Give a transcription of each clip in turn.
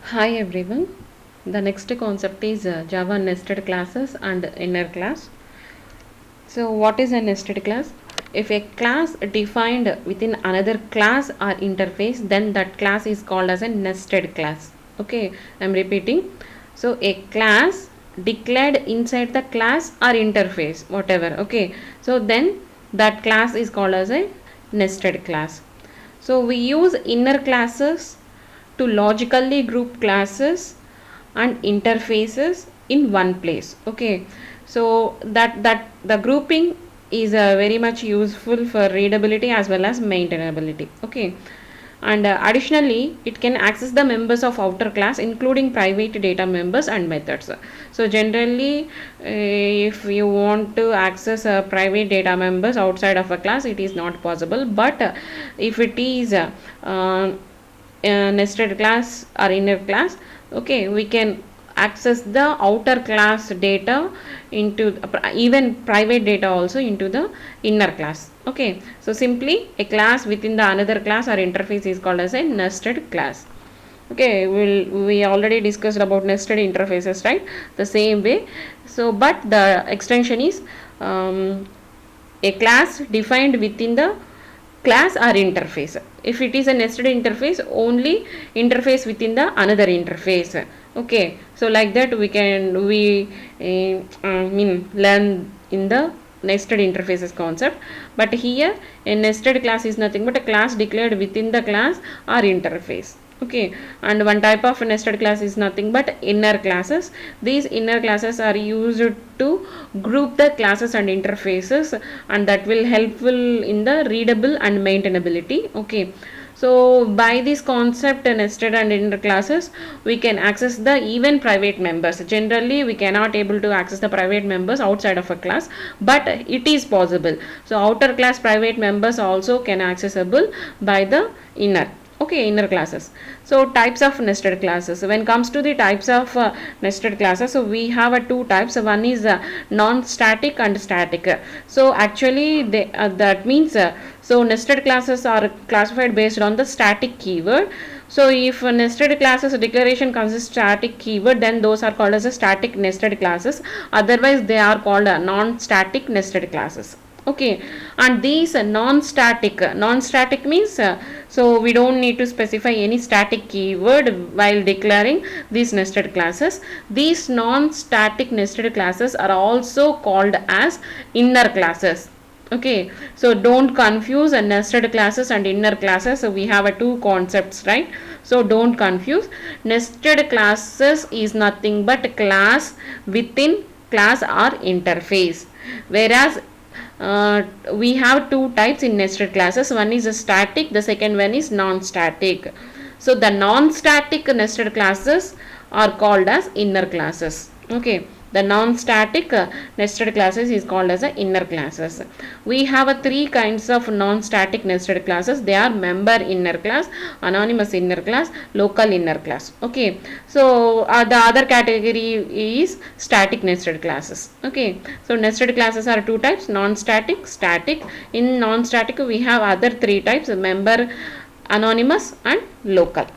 Hi everyone. The next concept is Java nested classes and inner class. So what is a nested class? If a class defined within another class or interface, then that class is called as a nested class. Okay, I'm repeating. So a class declared inside the class or interface, whatever. Okay, so then that class is called as a nested class. So we use inner classes to logically group classes and interfaces in one place. Okay, so that the grouping is very much useful for readability as well as maintainability. Okay, and additionally it can access the members of outer class including private data members and methods. So generally if you want to access private data members outside of a class, it is not possible, but if it is nested class or inner class, okay, we can access the outer class data into even private data also into the inner class. Okay, so simply a class within the another class or interface is called as a nested class. Okay, we already discussed about nested interfaces, right? The same way. So but the extension is a class defined within the class or interface. If it is a nested interface, only interface within the another interface. Okay, so like that we learn in the nested interfaces concept. But here a nested class is nothing but a class declared within the class or interface. Okay, and one type of nested class is nothing but inner classes. These inner classes are used to group the classes and interfaces, and that will helpful in the readable and maintainability. Okay, so by this concept nested and inner classes, we can access the even private members. Generally we cannot able to access the private members outside of a class, but it is possible. So outer class private members also can accessible by the inner. Okay, inner classes. So types of nested classes. When it comes to the types of nested classes, so we have two types. One is non-static and static. So actually that means so nested classes are classified based on the static keyword. So if nested classes declaration consists static keyword, then those are called as a static nested classes. Otherwise they are called non-static nested classes. Okay, and these non-static means so we don't need to specify any static keyword while declaring these nested classes. These non-static nested classes are also called as inner classes. Okay, so don't confuse nested classes and inner classes. So we have two concepts, right? So don't confuse. Nested classes is nothing but class within class or interface, whereas we have two types in nested classes. One is a static, the second one is non-static. So the non-static nested classes are called as inner classes. Okay, the non-static nested classes is called as a inner classes. We have three kinds of non-static nested classes. They are member inner class, anonymous inner class, local inner class. Okay, so the other category is static nested classes. Okay, so nested classes are two types: non-static, static. In non-static we have other three types: member, anonymous and local.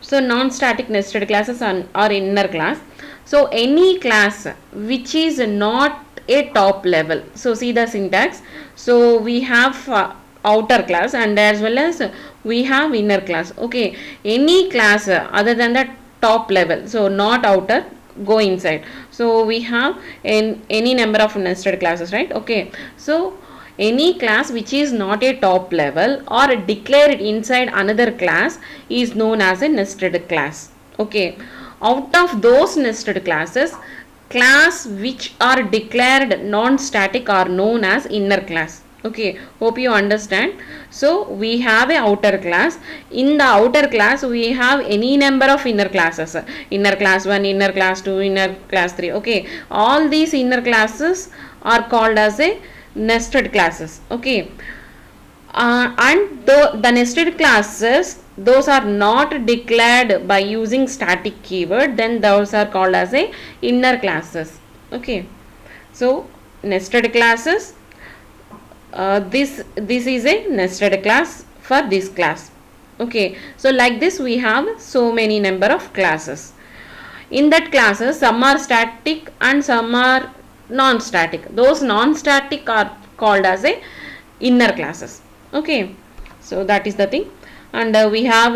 So non-static nested classes are inner class. So any class which is not a top level. So see the syntax. So we have outer class and as well as we have inner class. Okay, any class other than the top level, so not outer, go inside. So we have any number of nested classes, right? Okay, so any class which is not a top level or declared inside another class is known as a nested class. Okay, out of those nested classes, class which are declared non-static are known as inner class. Okay, hope you understand. So we have a outer class. In the outer class we have any number of inner classes: inner class 1, inner class 2, inner class 3. Okay, all these inner classes are called as a nested classes. Okay, and the nested classes, those are not declared by using static keyword, then those are called as a inner classes. Okay, so nested classes, this is a nested class for this class. Okay, so like this we have so many number of classes. In that classes, some are static and some are non-static. Those non-static are called as a inner classes. Okay, so that is the thing. And we have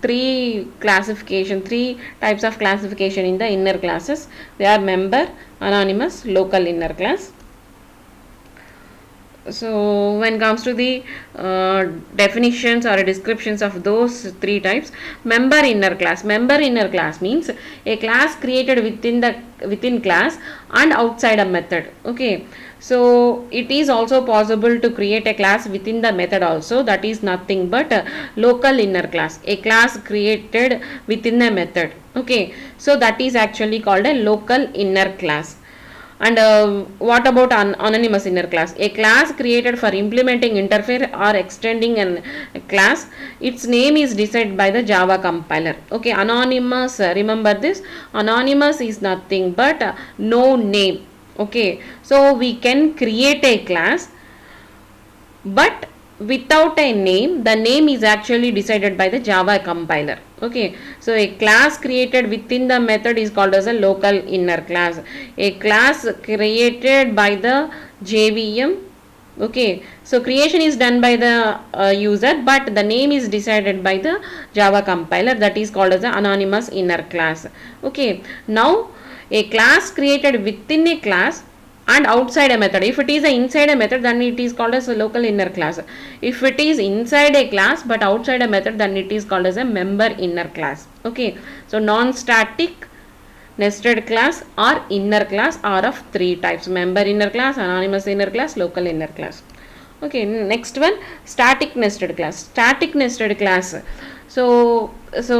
three types of classification in the inner classes. They are member, anonymous, local inner class. So when comes to the definitions or descriptions of those three types, member inner class means a class created within class and outside a method. Okay, so it is also possible to create a class within the method also. That is nothing but a local inner class, a class created within a method. Okay, so that is actually called a local inner class. And what about anonymous inner class? A class created for implementing interface or extending a class. Its name is decided by the Java compiler. Okay, anonymous, remember this, anonymous is nothing but no name. Okay, so we can create a class but without a name. The name is actually decided by the Java compiler. Okay, so a class created within the method is called as a local inner class. A class created by the JVM. Okay, so creation is done by the user, but the name is decided by the Java compiler. That is called as an anonymous inner class. Okay, now a class created within a class and outside a method. If it is inside a method, then it is called as a local inner class. If it is inside a class but outside a method, then it is called as a member inner class. Okay, so non-static nested class or inner class are of three types: member inner class, anonymous inner class, local inner class. Okay, next one, static nested class. Static nested class. So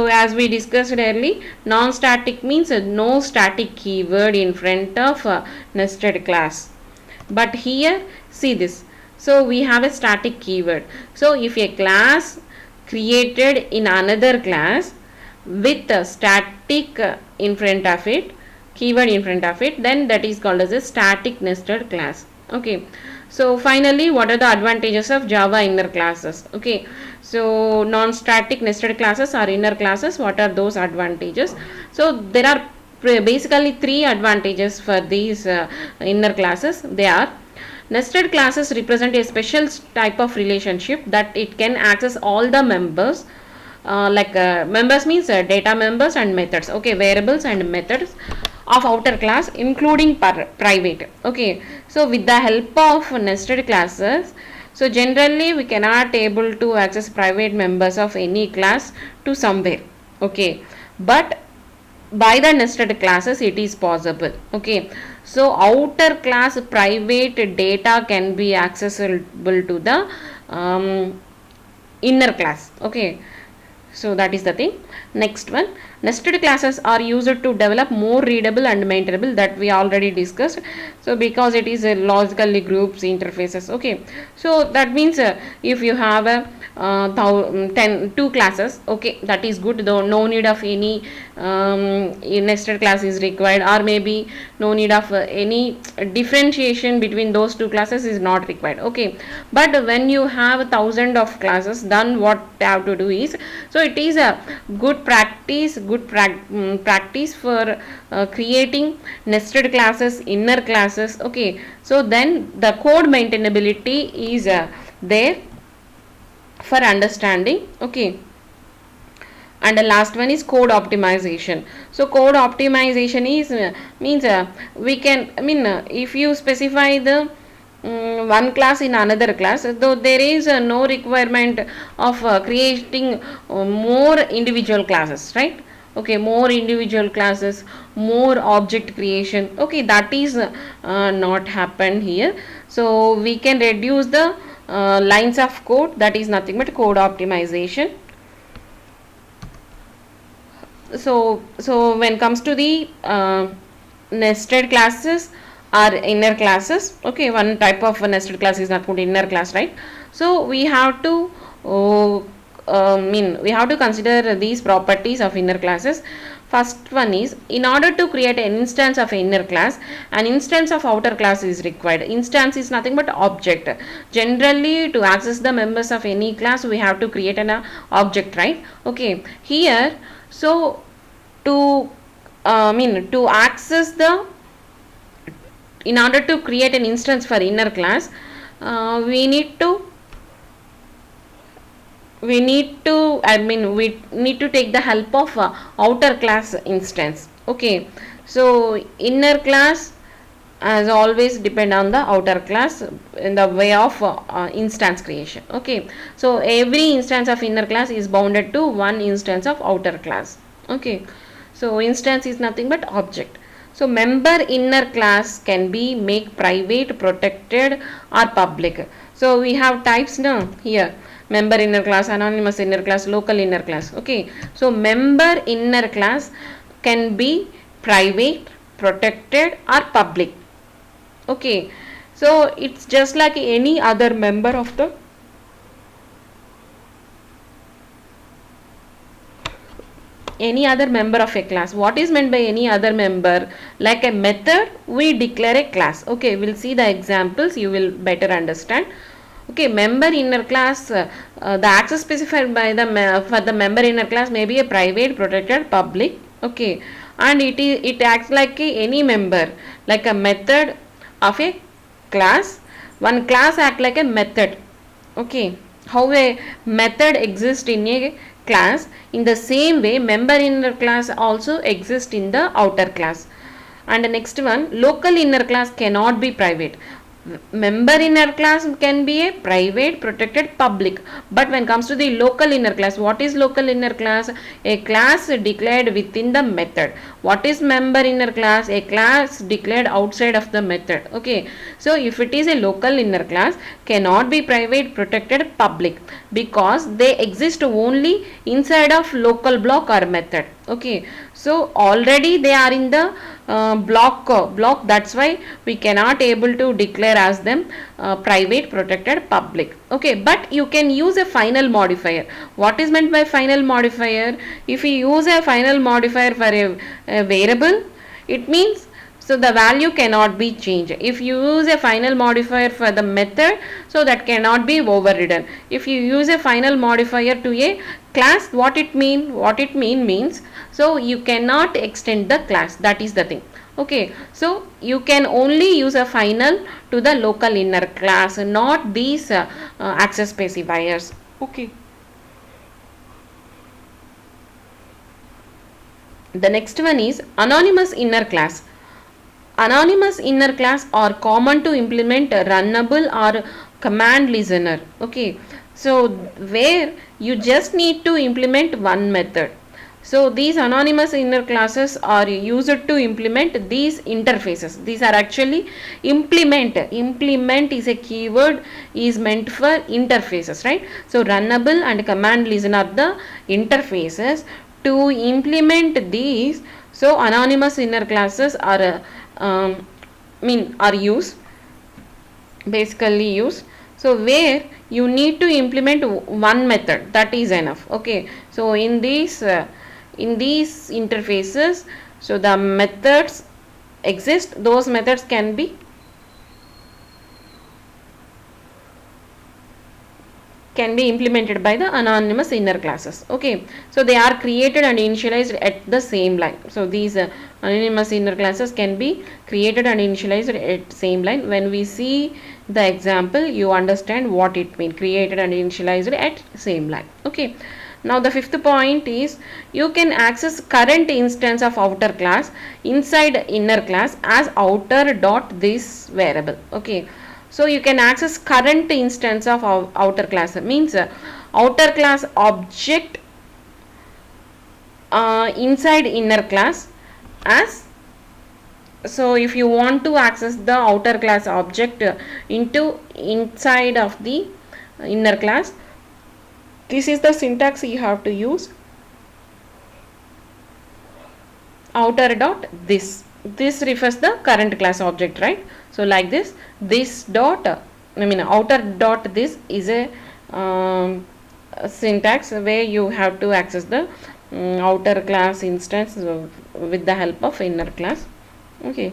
as we discussed earlier, non-static means no static keyword in front of nested class. But here, see this. So we have a static keyword. So if a class created in another class with a static in front of it, keyword in front of it, then that is called as a static nested class. Okay, so finally, what are the advantages of Java inner classes? Okay, so non-static nested classes are inner classes. What are those advantages? So there are basically three advantages for these inner classes. They are: nested classes represent a special type of relationship that it can access all the members. Members means data members and methods. Okay, variables and methods of outer class including private. Okay, so with the help of nested classes, so generally we cannot able to access private members of any class to somewhere. Okay, but by the nested classes it is possible. Okay, so outer class private data can be accessible to the inner class. Okay, so that is the thing. Next one, nested classes are used to develop more readable and maintainable, that we already discussed. So because it is a logically groups interfaces. Okay, so that means if you have a 2 classes, okay, that is good, though no need of any nested class is required, or maybe no need of any differentiation between those two classes is not required. Okay, but when you have 1,000 of classes, then what they have to do is, so it is a good practice for creating nested classes, inner classes. Okay, so then the code maintainability is there for understanding. Okay, and the last one is code optimization. So code optimization is means we can, if you specify the one class in another class, though there is no requirement of creating more individual classes, right? Okay, more individual classes, more object creation. Okay, that is not happened here. So we can reduce the lines of code. That is nothing but code optimization. So when comes to the nested classes or inner classes, okay, one type of nested class is not called inner class, right? So we have to we have to consider these properties of inner classes. First one is, in order to create an instance of an inner class, an instance of outer class is required. Instance is nothing but object. Generally, to access the members of any class, we have to create an object, right? Okay, here, so to to access the, in order to create an instance for inner class, we need to we need to take the help of outer class instance. Okay, so inner class as always depend on the outer class in the way of instance creation. Okay, so every instance of inner class is bounded to one instance of outer class. Okay, so instance is nothing but object. So member inner class can be make private, protected or public. So we have types now here: member inner class, anonymous inner class, local inner class. Okay, so member inner class can be private, protected or public. Okay, so it's just like any other member of the of a class. What is meant by any other member? Like a method, we declare a class. Okay, we'll see the examples, you will better understand. Okay, member inner class, the access specified by the for the member inner class may be a private, protected, public. Okay, and it acts like any member, like a method of a class. One class act like a method. Okay, how a method exists in a class, in the same way member inner class also exists in the outer class. And the next one, local inner class cannot be private. Member inner class can be a private, protected, public, but when comes to the local inner class, what is local inner class? A class declared within the method. What is member inner class? A class declared outside of the method. Okay, so if it is a local inner class, cannot be private, protected, public, because they exist only inside of local block or method. Okay, so already they are in the block, that's why we cannot able to declare as them private, protected, public. Okay, but you can use a final modifier. What is meant by final modifier? If you use a final modifier for a variable, it means, so the value cannot be changed. If you use a final modifier for the method, so that cannot be overridden. If you use a final modifier to a class, what it means, so you cannot extend the class. That is the thing. Okay, so you can only use a final to the local inner class, not these access specifiers. Okay. The next one is anonymous inner class. Anonymous inner class are common to implement runnable or command listener. Okay, so where you just need to implement one method. So these anonymous inner classes are used to implement these interfaces. These are actually implement. Implement is a keyword, is meant for interfaces, right? So runnable and command listener are the interfaces to implement these. So anonymous inner classes are are used, basically used. So where you need to implement one method, that is enough. Okay, so in these interfaces, so the methods exist, those methods can be implemented by the anonymous inner classes. Okay, so they are created and initialized at the same line. So these anonymous inner classes can be created and initialized at same line. When we see the example, you understand what it means, created and initialized at same line. Okay, now the fifth point is, you can access current instance of outer class inside inner class as outer dot this variable. Okay, so you can access current instance of outer class, means outer class object inside inner class as. So if you want to access the outer class object into inside of the inner class, this is the syntax you have to use: outer dot this. This refers the current class object, right? So like this dot, outer dot this is a syntax where you have to access the outer class instance with the help of inner class. Okay,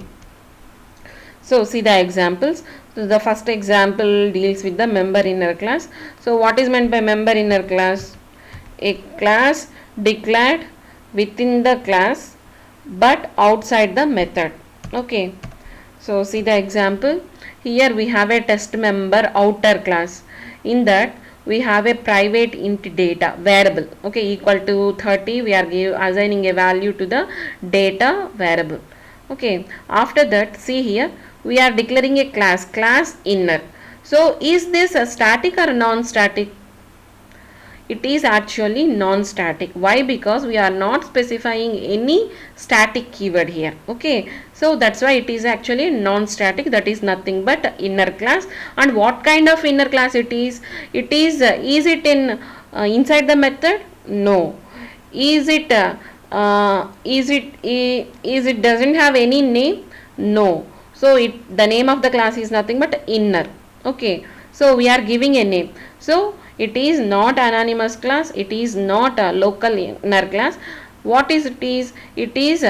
so see the examples. So the first example deals with the member inner class. So what is meant by member inner class? A class declared within the class but outside the method. Okay, so see the example. Here we have a test member outer class. In that we have a private int data variable, okay, equal to 30. We are assigning a value to the data variable. Okay, after that see here we are declaring a class inner. So is this a static or non-static? It is actually non-static. Why? Because we are not specifying any static keyword here. Okay, so that's why it is actually non-static. That is nothing but inner class. And what kind of inner class it is? It is it in inside the method? No. Is it is it doesn't have any name? No. So it, the name of the class is nothing but inner. Okay, so we are giving a name. So it is not anonymous class, it is not a local inner class. What is it is? It is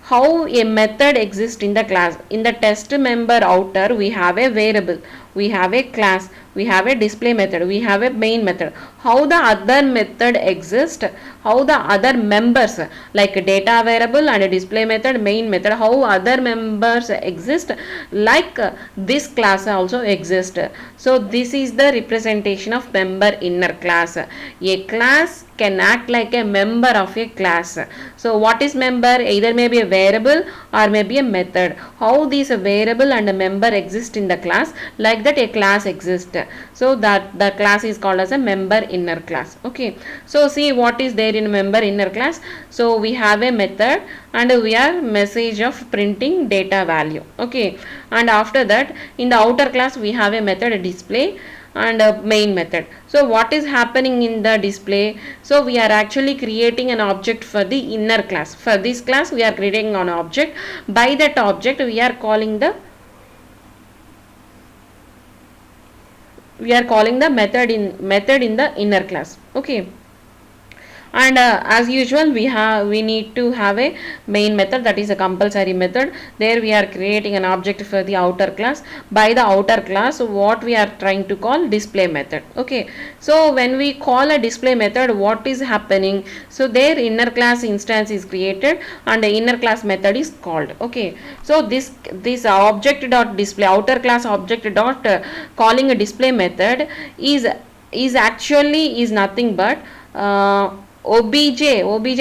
how a method exists in the class. In the test member outer we have a variable, we have a class, we have a display method, we have a main method. How the other method exists, how the other members like data variable and display method, main method, how other members exist, like this class also exist. So this is the representation of member inner class. A class can act like a member of a class. So what is member? Either may be a variable or may be a method. How these variable and a member exist in the class, like that a class exists. So that the class is called as a member inner class. Okay, so see what is there in member inner class. So we have a method and we are message of printing data value. Okay, and after that in the outer class we have a method display and a main method. So what is happening in the display? So we are actually creating an object for the inner class. For this class we are creating an object. By that object we are calling the method in the inner class. Okay, and as usual we need to have a main method, that is a compulsory method. There we are creating an object for the outer class. By the outer class what we are trying to call display method. Okay, so when we call a display method, what is happening? So their inner class instance is created and the inner class method is called. Okay, so this object dot display outer class object dot calling a display method is actually is nothing but obj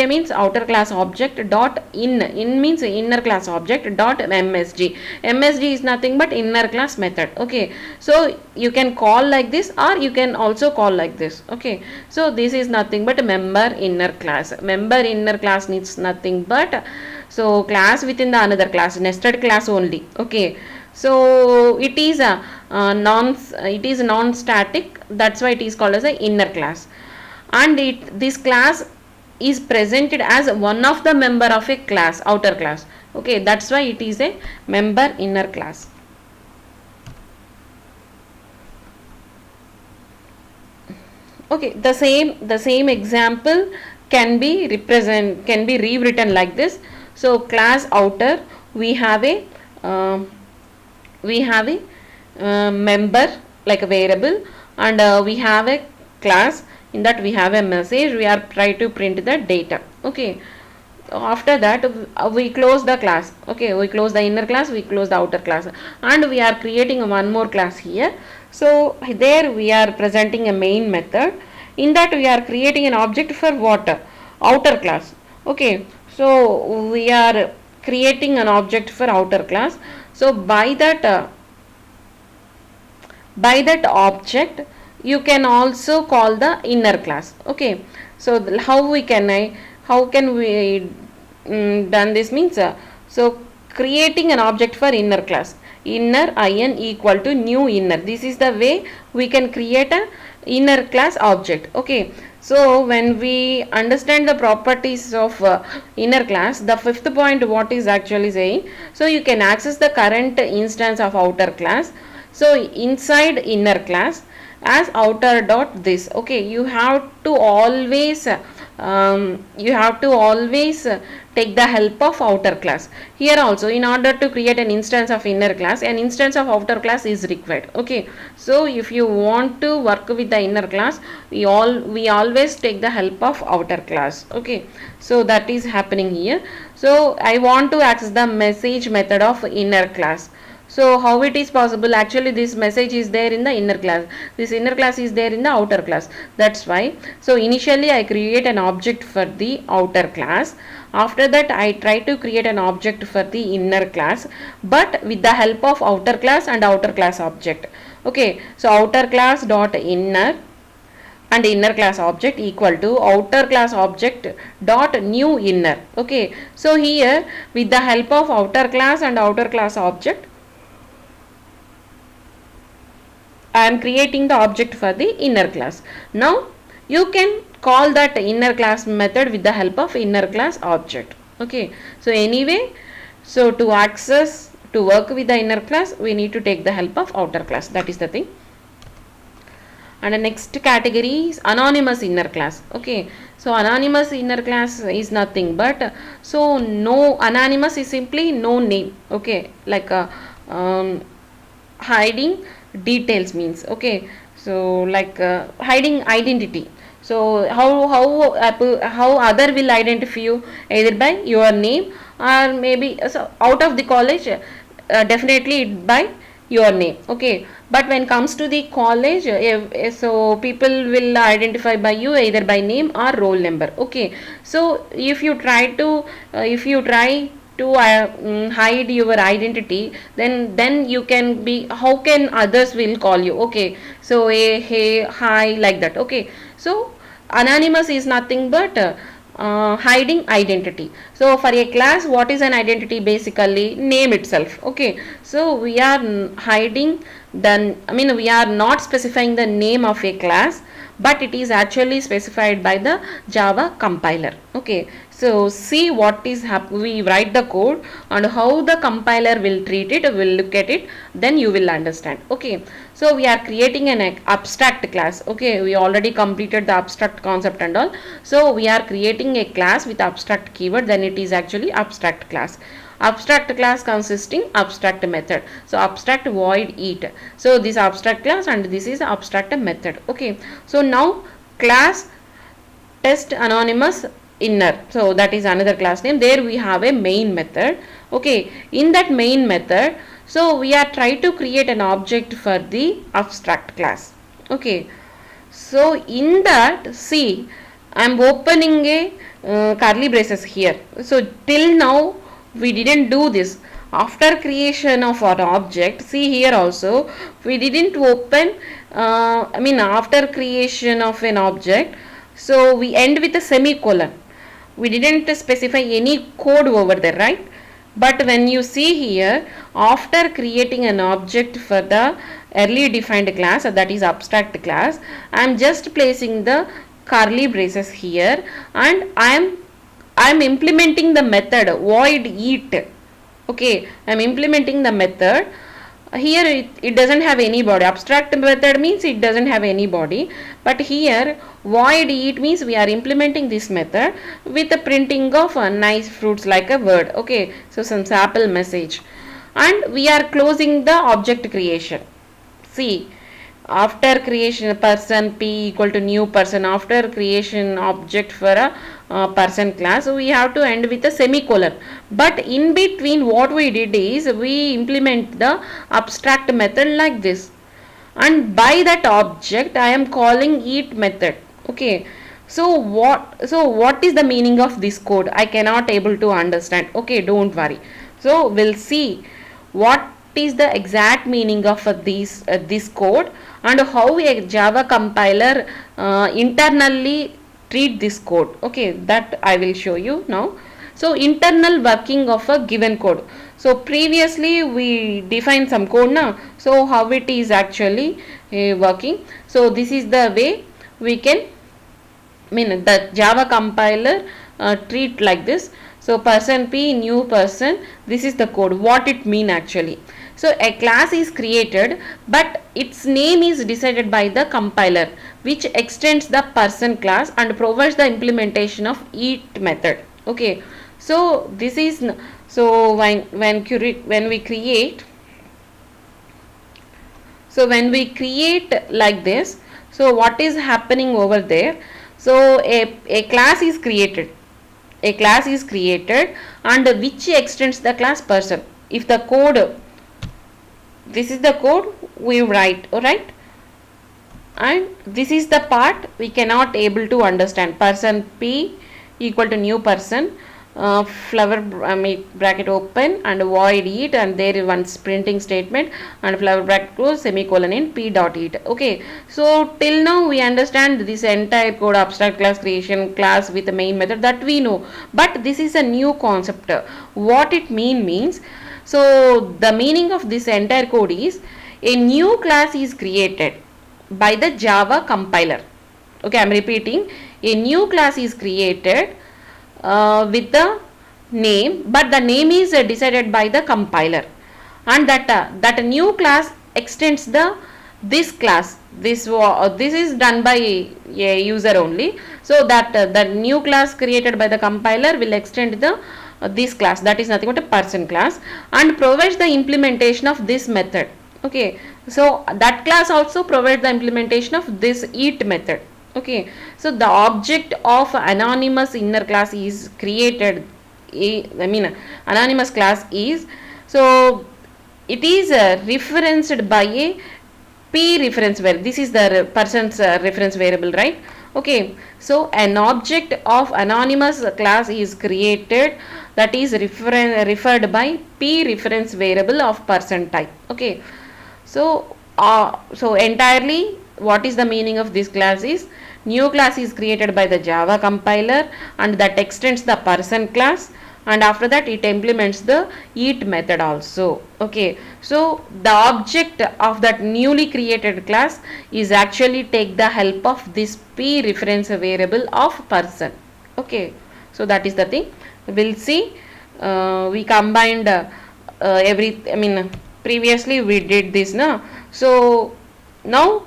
means outer class object dot in means inner class object dot msg is nothing but inner class method. Okay, so you can call like this or you can also call like this. Okay, so this is nothing but member inner class. Member inner class needs nothing but so class within the another class, nested class only. Okay, so it is a non-static. That's why it is called as a inner class. And this class is presented as one of the member of a class, outer class. Okay, that's why it is a member inner class. Okay, the same example can be rewritten like this. So class outer we have a member like a variable, and we have a class. In that we have a message, we are trying to print the data. Okay, after that we close the class. Okay, we close the inner class, we close the outer class, and we are creating one more class here. So there we are presenting a main method. In that we are creating an object for what? Outer class. Okay, so we are creating an object for outer class. So by that object you can also call the inner class. Okay, so how can we done this means so creating an object for inner class, inner in equal to new inner. This is the way we can create a inner class object. Okay, so when we understand the properties of inner class, the fifth point what is actually saying, so you can access the current instance of outer class. So inside inner class as outer dot this. Okay, you have to always take the help of outer class. Here also, in order to create an instance of inner class, an instance of outer class is required. Okay, so if you want to work with the inner class, we always take the help of outer class. Okay, so that is happening here. So I want to access the message method of inner class. So how it is possible? Actually, this message is there in the inner class. This inner class is there in the outer class. That's why. So initially I create an object for the outer class. After that I try to create an object for the inner class, but with the help of outer class and outer class object. Okay. So outer class dot inner and inner class object equal to outer class object dot new inner. Okay. So here with the help of outer class and outer class object, I am creating the object for the inner class. Now you can call that inner class method with the help of inner class object. Okay. So anyway, so to work with the inner class, we need to take the help of outer class. That is the thing. And the next category is anonymous inner class. Okay. So anonymous inner class is nothing but, so no, anonymous is simply no name. Okay. Like hiding details means. Okay, so like hiding identity. So how other will identify you? Either by your name, or maybe so out of the college, definitely by your name. Okay, but when comes to the college, so people will identify by you either by name or roll number. Okay, so if you try to hide your identity, then you can be, how can others will call you? Okay, so hey, hi, like that. Okay, so anonymous is nothing but hiding identity. So for a class, what is an identity? Basically name itself. Okay, so we are hiding the, we are not specifying the name of a class, but it is actually specified by the Java compiler. Okay, so see what is we write the code and how the compiler will treat it, will look at it, then you will understand. Okay, so we are creating an abstract class. Okay, we already completed the abstract concept and all. So we are creating a class with abstract keyword, then it is actually abstract class. Abstract class consisting abstract method. So abstract void it. So this abstract class and this is abstract method. Okay, so now class test anonymous inner, so that is another class name. There we have a main method. Okay, in that main method, so we are trying to create an object for the abstract class. Okay, so in that, see, I am opening a curly braces here. So till now we didn't do this. After creation of an object, see here also we didn't open after creation of an object, so we end with a semicolon. We didn't specify any code over there, right? But when you see here, after creating an object for the early defined class, that is abstract class, I am just placing the curly braces here, and I am implementing the method void it. Okay, I am implementing the method. Here it doesn't have any body. Abstract method means it doesn't have any body, but here void it means we are implementing this method with the printing of nice fruits like a word. Okay, so some sample message, and we are closing the object creation. See, after creation person p equal to new person, after creation object for a person class, so we have to end with a semicolon, but in between what we did is we implement the abstract method like this, and by that object I am calling it method. Okay, so what is the meaning of this code? I cannot able to understand. Okay, don't worry, so we'll see what is the exact meaning of this code and how a Java compiler internally treat this code. Okay, that I will show you now. So internal working of a given code. So previously we defined some code now. So how it is actually working. So this is the way we can, the Java compiler treat like this. So person p new person, this is the code, what it mean actually. So a class is created, but its name is decided by the compiler, which extends the person class and provides the implementation of each method. Okay, so this is so when we create, so when we create like this, so what is happening over there? So a class is created, a class is created, and which extends the class person. If the code, this is the code we write, alright, and this is the part we cannot able to understand. Person p equal to new person, flower bracket open and void it, and there is one printing statement and flower bracket close semicolon in p dot it. Okay, so till now we understand this entire code, abstract class creation, class with the main method, that we know, but this is a new concept. What it means, so the meaning of this entire code is a new class is created by the Java compiler. Okay, I am repeating, a new class is created with the name, but the name is decided by the compiler, and that new class extends the this class. This is done by a user only, so that the new class created by the compiler will extend the this class, that is nothing but a person class, and provides the implementation of this method. Okay, so that class also provides the implementation of this eat method. Okay, so the object of anonymous inner class is created, anonymous class is, so it is referenced by a p reference variable. This is the person's reference variable, right? Okay, so an object of anonymous class is created, that is referred by p reference variable of person type. Okay, so so entirely what is the meaning of this class is, new class is created by the Java compiler and that extends the person class, and after that it implements the eat method also. Okay, so the object of that newly created class is actually take the help of this p reference variable of person. Okay, so that is the thing. We'll see, we combined previously we did this now. So now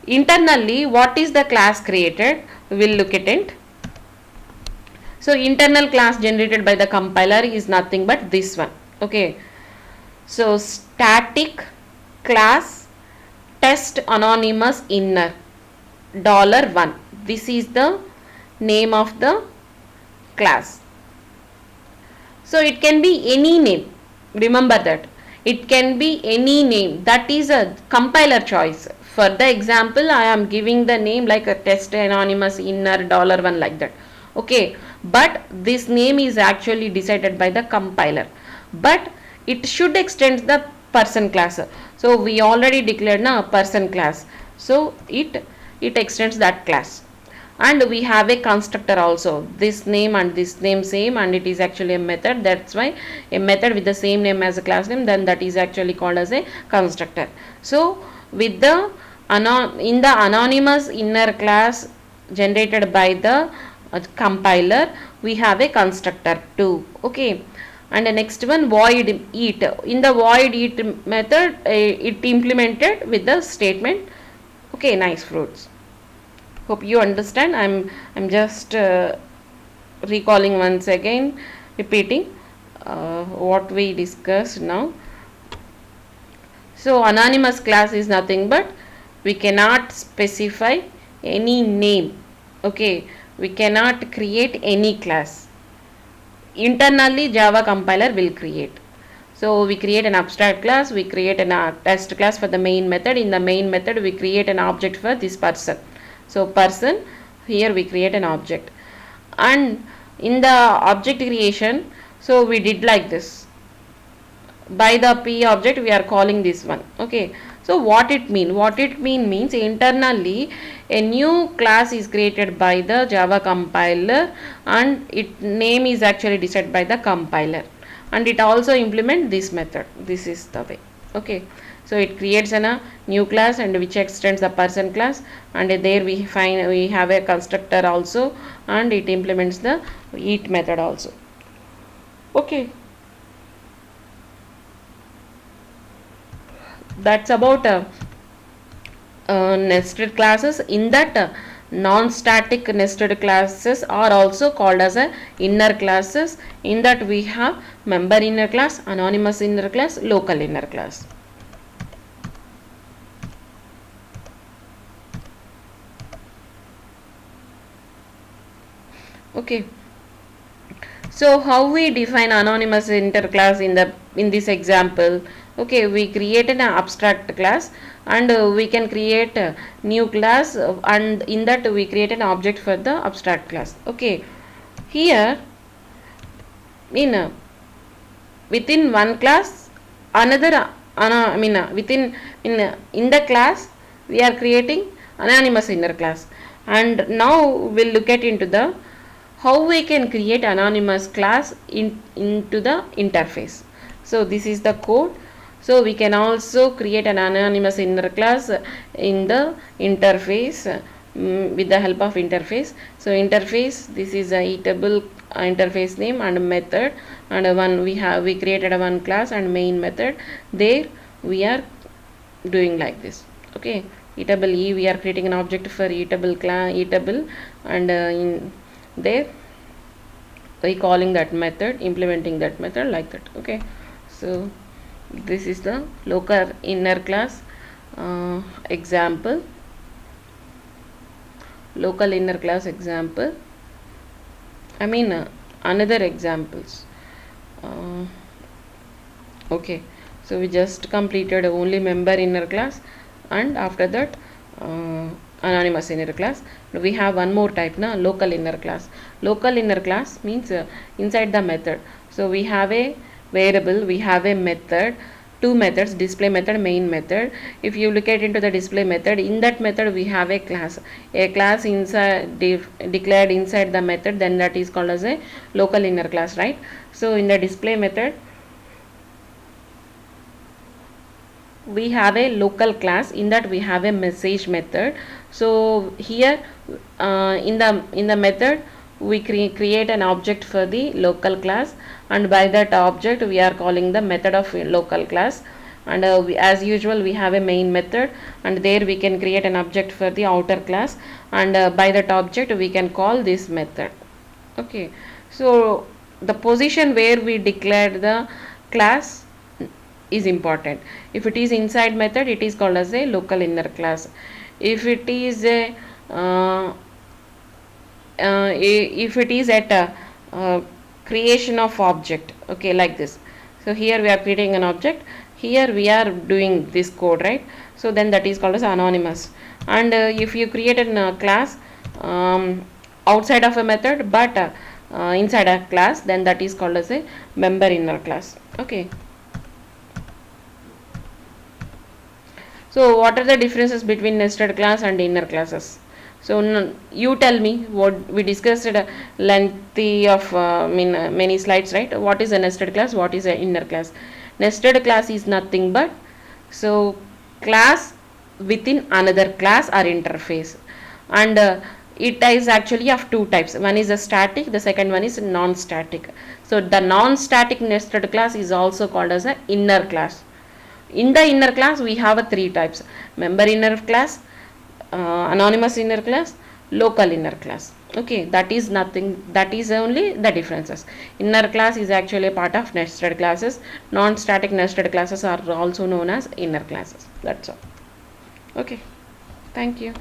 internally what is the class created, we will look at it. So internal class generated by the compiler is nothing but this one. Okay, so static class test anonymous inner $1, this is the name of the class. So it can be any name, remember that it can be any name, that is a compiler choice. For the example, I am giving the name like a test anonymous inner $1 like that. Okay, but this name is actually decided by the compiler, but it should extend the person class. So we already declared now person class, so it extends that class. And we have a constructor also, this name and this name same, and it is actually a method, that's why a method with the same name as a class name, then that is actually called as a constructor. So with the in the anonymous inner class generated by the compiler, we have a constructor too. Okay, and the next one void eat. In the void eat method, it implemented with the statement, okay, nice fruits. Hope you understand. I'm just recalling once again, repeating what we discussed now. So anonymous class is nothing but we cannot specify any name. Okay, we cannot create any class. Internally Java compiler will create. So we create an abstract class, we create a test class for the main method. In the main method we create an object for this person. So person, here we create an object, and in the object creation, so we did like this, by the p object we are calling this one. Okay, so what it means internally a new class is created by the Java compiler, and its name is actually decided by the compiler, and it also implement this method. This is the way. Okay, so it creates a new class and which extends the person class, and there we have a constructor also, and it implements the eat method also. Okay, that's about nested classes. In that non-static nested classes are also called as a inner classes. In that we have member inner class, anonymous inner class, local inner class. Okay, so how we define anonymous interclass in this example? Okay, we create an abstract class, and we can create a new class, and in that we create an object for the abstract class. Okay, here in within one class, another within in the class we are creating anonymous inner class. And now we'll look at into the how we can create anonymous class into the interface. So this is the code. So we can also create an anonymous inner class in the interface, with the help of interface. So interface, this is a eatable interface name and method, and we created a one class and main method. There we are doing like this. Okay, eatable e, we are creating an object for eatable class eatable, and in there by calling that method, implementing that method like that. Okay, so this is the local inner class example, local inner class example. Another examples. Okay, so we just completed only member inner class, and after that anonymous inner class. We have one more type now, local inner class. Local inner class means inside the method. So we have a variable, we have a method, two methods, display method, main method. If you look at into the display method, in that method we have a class inside declared inside the method, then that is called as a local inner class, right? So in the display method we have a local class, in that we have a message method. So here in the method we create an object for the local class, and by that object we are calling the method of local class. And as usual we have a main method, and there we can create an object for the outer class, and by that object we can call this method. Okay, so the position where we declared the class is important. If it is inside method, it is called as a local inner class. If it is a if it is at a creation of object, okay, like this. So here we are creating an object, here we are doing this code, right? So then that is called as anonymous. And if you create a class outside of a method but inside a class, then that is called as a member inner class. Okay, so what are the differences between nested class and inner classes? So you tell me. What we discussed a lengthy of many slides, right? What is a nested class? What is an inner class? Nested class is nothing but so class within another class or interface, and it is actually of two types. One is a static, the second one is non-static. So the non-static nested class is also called as an inner class. In the inner class we have three types: member inner class, anonymous inner class, local inner class. Okay, that is nothing, that is only the differences. Inner class is actually a part of nested classes. Non-static nested classes are also known as inner classes. That's all. Okay, thank you.